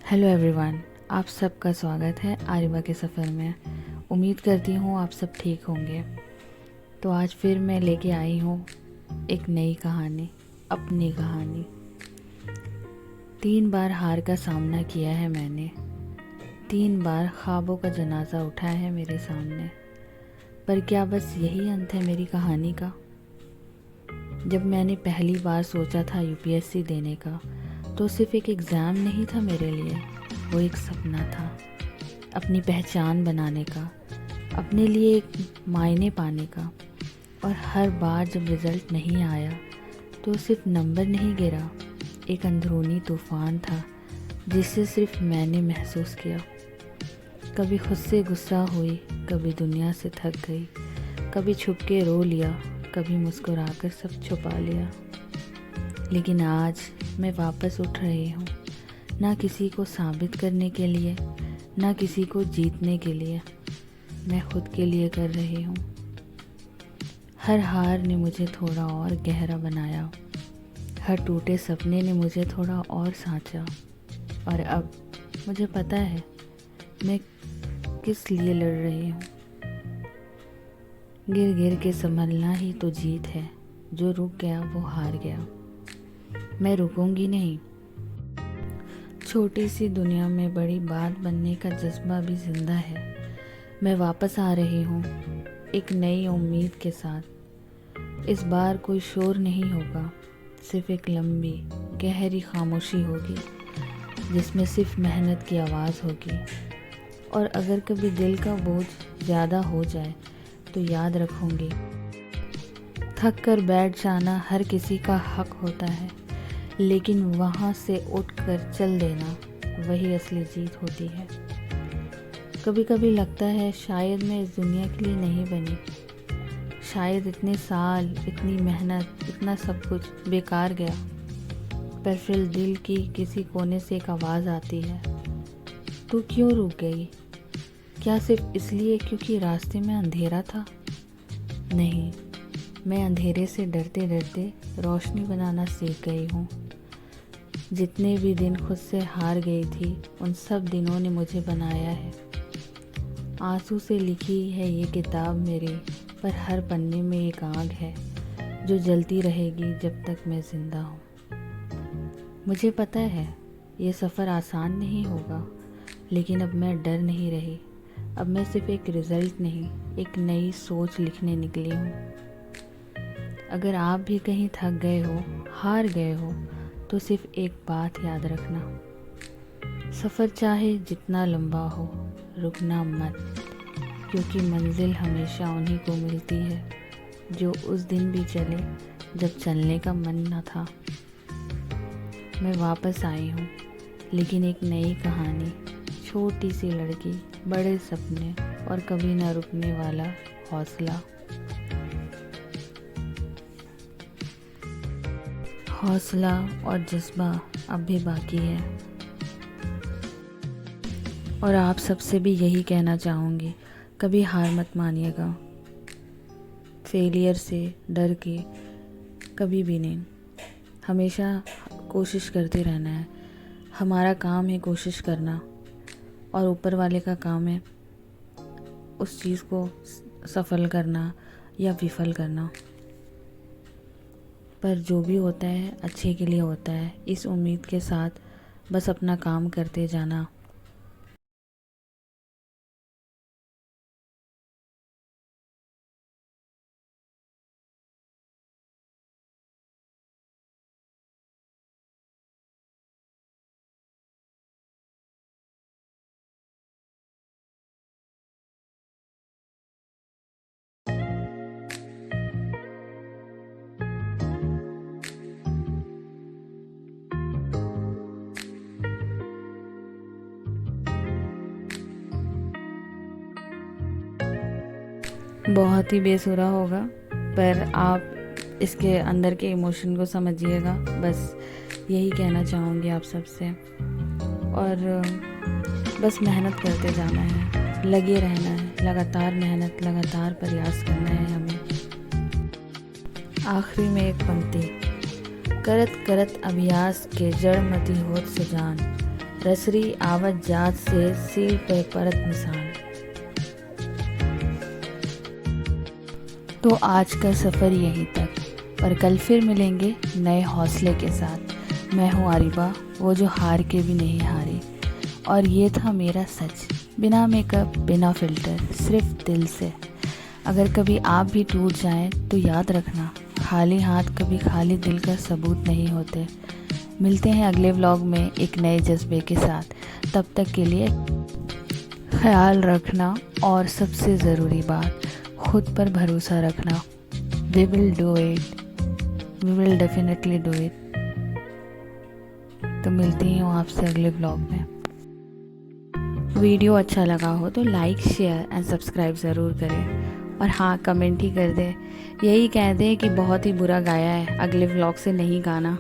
Hello everyone, आप सबका स्वागत है आरिबा के सफ़र में। उम्मीद करती हूँ आप सब ठीक होंगे। तो आज फिर मैं लेके आई हूँ एक नई कहानी, अपनी कहानी। 3 बार हार का सामना किया है मैंने, 3 बार ख्वाबों का जनाजा उठा है मेरे सामने। पर क्या बस यही अंत है मेरी कहानी का? जब मैंने पहली बार सोचा था यूपीएससी देने का, तो सिर्फ एक एग्ज़ाम नहीं था मेरे लिए, वो एक सपना था अपनी पहचान बनाने का, अपने लिए एक मायने पाने का। और हर बार जब रिज़ल्ट नहीं आया तो सिर्फ नंबर नहीं गिरा, एक अंदरूनी तूफ़ान था जिसे सिर्फ मैंने महसूस किया। कभी खुद से गुस्सा हुई, कभी दुनिया से थक गई, कभी छुप के रो लिया, कभी मुस्कुराकर सब छुपा लिया। लेकिन आज मैं वापस उठ रही हूँ, ना किसी को साबित करने के लिए, ना किसी को जीतने के लिए, मैं खुद के लिए कर रही हूँ। हर हार ने मुझे थोड़ा और गहरा बनाया, हर टूटे सपने ने मुझे थोड़ा और सांचा। और अब मुझे पता है मैं किस लिए लड़ रही हूँ। गिर गिर के संभलना ही तो जीत है, जो रुक गया वो हार गया। मैं रुकूंगी नहीं। छोटी सी दुनिया में बड़ी बात बनने का जज्बा भी जिंदा है। मैं वापस आ रही हूँ एक नई उम्मीद के साथ। इस बार कोई शोर नहीं होगा, सिर्फ एक लंबी गहरी खामोशी होगी जिसमें सिर्फ मेहनत की आवाज़ होगी। और अगर कभी दिल का बोझ ज़्यादा हो जाए तो याद रखूँगी, थक कर बैठ जाना हर किसी का हक होता है, लेकिन वहाँ से उठकर चल देना वही असली जीत होती है। कभी कभी लगता है शायद मैं इस दुनिया के लिए नहीं बनी, शायद इतने साल, इतनी मेहनत, इतना सब कुछ बेकार गया। पर फिर दिल की किसी कोने से एक आवाज़ आती है, तू क्यों रुक गई? क्या सिर्फ इसलिए क्योंकि रास्ते में अंधेरा था? नहीं, मैं अंधेरे से डरते डरते रोशनी बनाना सीख गई हूँ। जितने भी दिन खुद से हार गई थी, उन सब दिनों ने मुझे बनाया है। आंसू से लिखी है ये किताब मेरी, पर हर पन्ने में एक आग है जो जलती रहेगी जब तक मैं ज़िंदा हूँ। मुझे पता है ये सफ़र आसान नहीं होगा, लेकिन अब मैं डर नहीं रही। अब मैं सिर्फ एक रिज़ल्ट नहीं, एक नई सोच लिखने निकली हूँ। अगर आप भी कहीं थक गए हो, हार गए हो, तो सिर्फ एक बात याद रखना, सफ़र चाहे जितना लंबा हो, रुकना मत, क्योंकि मंजिल हमेशा उन्हीं को मिलती है जो उस दिन भी चले जब चलने का मन न था। मैं वापस आई हूँ, लेकिन एक नई कहानी, छोटी सी लड़की, बड़े सपने और कभी न रुकने वाला हौसला। हौसला और जज्बा अब भी बाकी है। और आप सबसे भी यही कहना चाहूँगी, कभी हार मत मानिएगा। फेलियर से डर के कभी भी नहीं, हमेशा कोशिश करते रहना है। हमारा काम है कोशिश करना, और ऊपर वाले का काम है उस चीज़ को सफल करना या विफल करना। पर जो भी होता है अच्छे के लिए होता है, इस उम्मीद के साथ बस अपना काम करते जाना। बहुत ही बेसुरा होगा, पर आप इसके अंदर के इमोशन को समझिएगा। बस यही कहना चाहूँगी आप सबसे। और बस मेहनत करते जाना है, लगे रहना है, लगातार मेहनत, लगातार प्रयास करना है हमें। आखिरी में एक पंक्ति, करत करत अभ्यास के जड़ मति होत सजान, रसरी आवत जात से सील पे परत निशान। तो आज का सफ़र यहीं तक, पर कल फिर मिलेंगे नए हौसले के साथ। मैं हूँ आरिबा, वो जो हार के भी नहीं हारी। और ये था मेरा सच, बिना मेकअप, बिना फ़िल्टर, सिर्फ दिल से। अगर कभी आप भी टूट जाएं तो याद रखना, खाली हाथ कभी खाली दिल का सबूत नहीं होते। मिलते हैं अगले व्लॉग में एक नए जज्बे के साथ। तब तक के लिए ख्याल रखना और सबसे ज़रूरी बात, खुद पर भरोसा रखना। We will do it, we will definitely do it. तो मिलती हूँ आपसे अगले व्लॉग में। वीडियो अच्छा लगा हो तो लाइक, शेयर एंड सब्सक्राइब ज़रूर करें। और हाँ, कमेंट ही कर दें, यही कह दें कि बहुत ही बुरा गाया है, अगले व्लॉग से नहीं गाना।